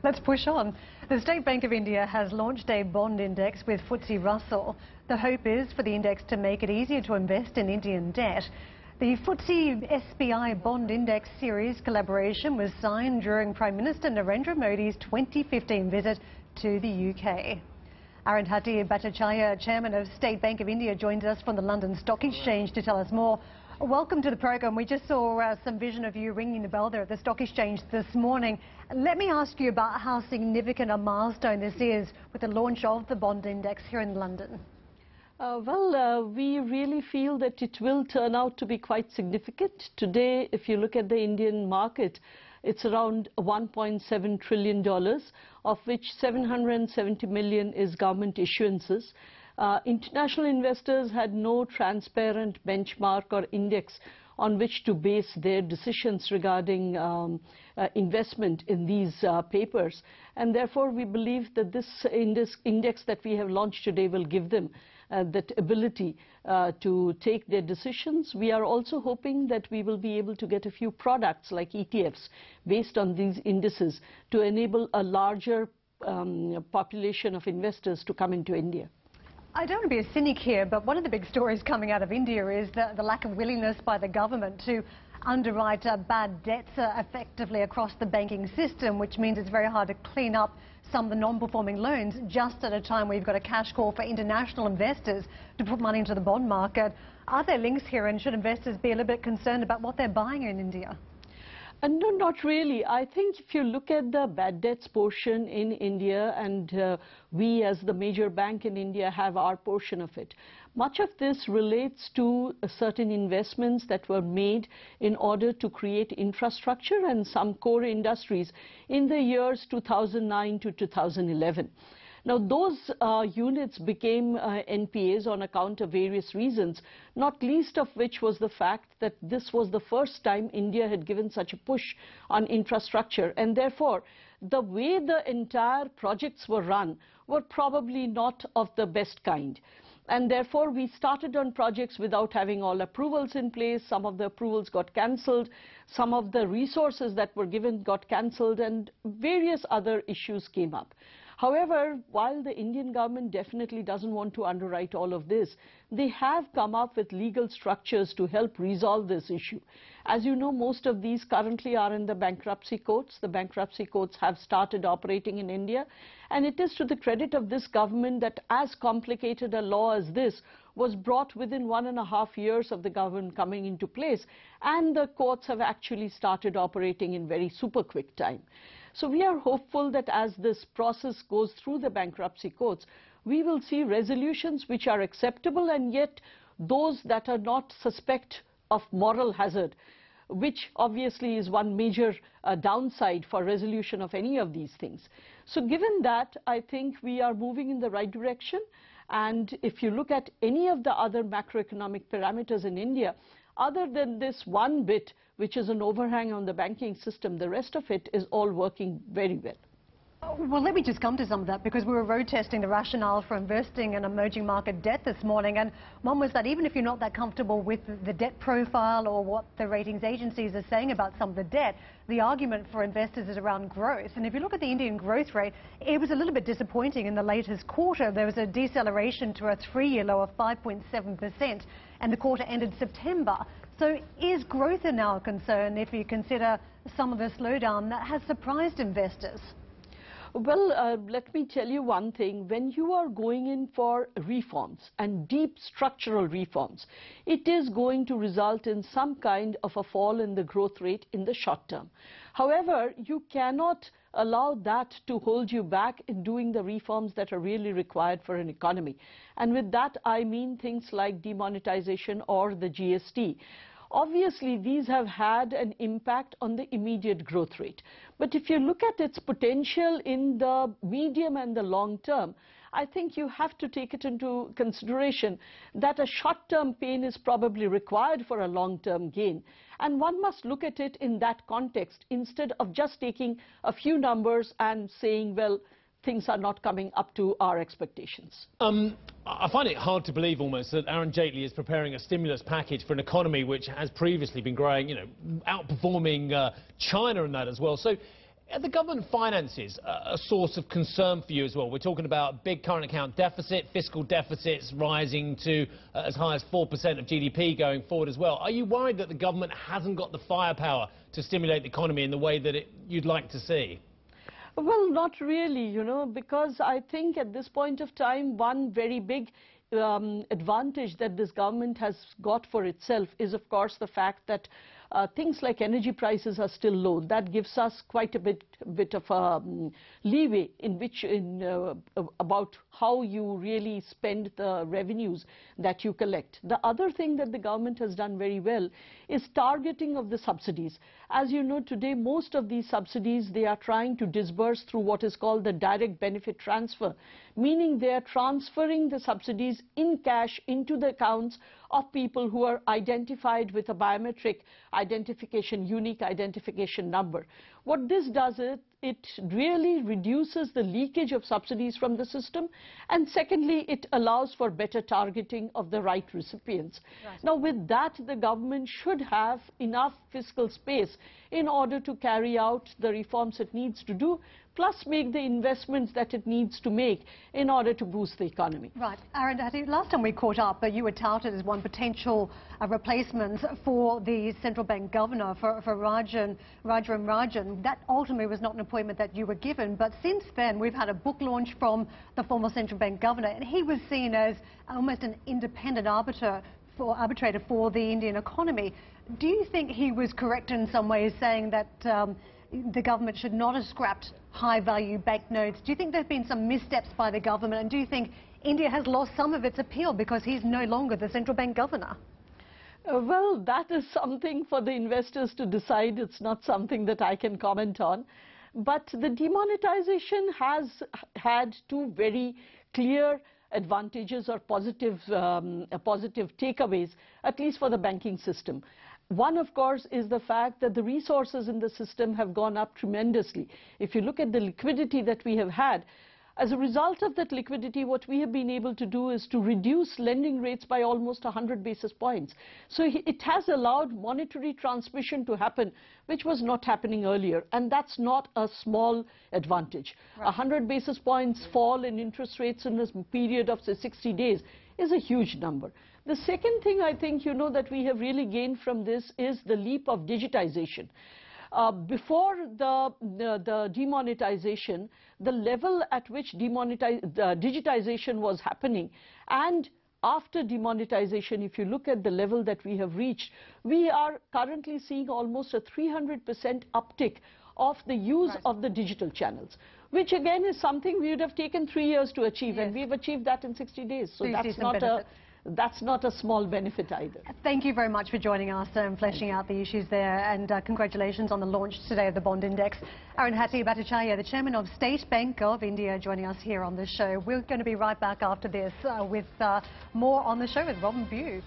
Let's push on. The State Bank of India has launched a bond index with FTSE Russell. The hope is for the index to make it easier to invest in Indian debt. The FTSE SBI Bond Index series collaboration was signed during Prime Minister Narendra Modi's 2015 visit to the UK. Arundhati Bhattacharya, Chairman of State Bank of India, joins us from the London Stock Exchange to tell us more. Welcome to the program. We just saw some vision of you ringing the bell there at the Stock Exchange this morning. Let me ask you about how significant a milestone this is with the launch of the bond index here in London. We really feel that it will turn out to be quite significant. Today, if you look at the Indian market, it's around $1.7 trillion, of which 770 million is government issuances. International investors had no transparent benchmark or index on which to base their decisions regarding investment in these papers. And therefore, we believe that this index that we have launched today will give them that ability to take their decisions. We are also hoping that we will be able to get a few products like ETFs based on these indices to enable a larger population of investors to come into India. I don't want to be a cynic here, but one of the big stories coming out of India is the lack of willingness by the government to underwrite bad debts effectively across the banking system, which means it's very hard to clean up some of the non-performing loans just at a time where you've got a cash call for international investors to put money into the bond market. Are there links here, and should investors be a little bit concerned about what they're buying in India? No, not really. I think if you look at the bad debts portion in India, and we as the major bank in India have our portion of it, much of this relates to certain investments that were made in order to create infrastructure and some core industries in the years 2009 to 2011. Now, those units became NPAs on account of various reasons, not least of which was the fact that this was the first time India had given such a push on infrastructure, and therefore the way the entire projects were run were probably not of the best kind. And therefore, we started on projects without having all approvals in place. Some of the approvals got cancelled. Some of the resources that were given got cancelled, and various other issues came up. However, while the Indian government definitely doesn't want to underwrite all of this, they have come up with legal structures to help resolve this issue. As you know, most of these currently are in the bankruptcy courts. The bankruptcy courts have started operating in India, and it is to the credit of this government that as complicated a law as this was brought within 1.5 years of the government coming into place, and the courts have actually started operating in very super quick time. So we are hopeful that as this process goes through the bankruptcy courts, we will see resolutions which are acceptable, and yet those that are not suspect of moral hazard, which obviously is one major downside for resolution of any of these things. So given that, I think we are moving in the right direction. And if you look at any of the other macroeconomic parameters in India, other than this one bit, which is an overhang on the banking system, the rest of it is all working very well. Well, let me just come to some of that, because we were road testing the rationale for investing in emerging market debt this morning, and one was that even if you're not that comfortable with the debt profile or what the ratings agencies are saying about some of the debt, the argument for investors is around growth. And if you look at the Indian growth rate, it was a little bit disappointing in the latest quarter. There was a deceleration to a 3-year low of 5.7%, and the quarter ended September. So is growth now a concern if you consider some of the slowdown that has surprised investors? Well, let me tell you one thing. When you are going in for reforms and deep structural reforms, it is going to result in some kind of a fall in the growth rate in the short term. However, you cannot allow that to hold you back in doing the reforms that are really required for an economy. And with that, I mean things like demonetization or the GST. Obviously, these have had an impact on the immediate growth rate. But if you look at its potential in the medium and the long term, I think you have to take it into consideration that a short-term pain is probably required for a long-term gain. And one must look at it in that context instead of just taking a few numbers and saying, well, things are not coming up to our expectations. I find it hard to believe almost that Arun Jaitley is preparing a stimulus package for an economy which has previously been growing, outperforming China and that as well. So Are the government finances a source of concern for you as well? We're talking about big current account deficit, fiscal deficits rising to as high as 4% of GDP going forward as well. Are you worried that the government hasn't got the firepower to stimulate the economy in the way that you'd like to see? Well, not really, you know, because I think at this point of time, one very big advantage that this government has got for itself is, of course, the fact that things like energy prices are still low. That gives us quite a bit of leeway about how you really spend the revenues that you collect. The other thing that the government has done very well is targeting of the subsidies. As you know, today most of these subsidies they are trying to disburse through what is called the direct benefit transfer, meaning they are transferring the subsidies in cash into the accounts of people who are identified with a biometric identification, unique identification number. What this does is it really reduces the leakage of subsidies from the system, and secondly, it allows for better targeting of the right recipients. Right. Now, with that, the government should have enough fiscal space in order to carry out the reforms it needs to do, plus make the investments that it needs to make in order to boost the economy. Right. Arundhati, last time we caught up, you were touted as one potential replacement for the central bank governor, for Rajan. That ultimately was not an appointment that you were given, but since then we've had a book launch from the former central bank governor, and he was seen as almost an independent arbitrator for the Indian economy. Do you think he was correct in some ways saying that the government should not have scrapped high-value banknotes? Do you think there have been some missteps by the government, and do you think India has lost some of its appeal because he's no longer the central bank governor? Well, that is something for the investors to decide. It's not something that I can comment on. But the demonetization has had two very clear advantages or positive takeaways, at least for the banking system. One, of course, is the fact that the resources in the system have gone up tremendously. If you look at the liquidity that we have had, as a result of that liquidity, what we have been able to do is to reduce lending rates by almost 100 basis points. So it has allowed monetary transmission to happen, which was not happening earlier. And that's not a small advantage. Right. 100 basis points fall in interest rates in a period of, say, 60 days is a huge number. The second thing I think, you know, that we have really gained from this is the leap of digitization. Before the demonetization, the level at which digitization was happening, and after demonetization, if you look at the level that we have reached, we are currently seeing almost a 300% uptick of the use of the digital channels, which again is something we would have taken 3 years to achieve, yes. And we've achieved that in 60 days. So that's not a small benefit either. Thank you very much for joining us and fleshing out the issues there, and congratulations on the launch today of the bond index. Arundhati Bhattacharya, the chairman of State Bank of India, joining us here on this show. We're going to be right back after this with more on the show with Robin Bew.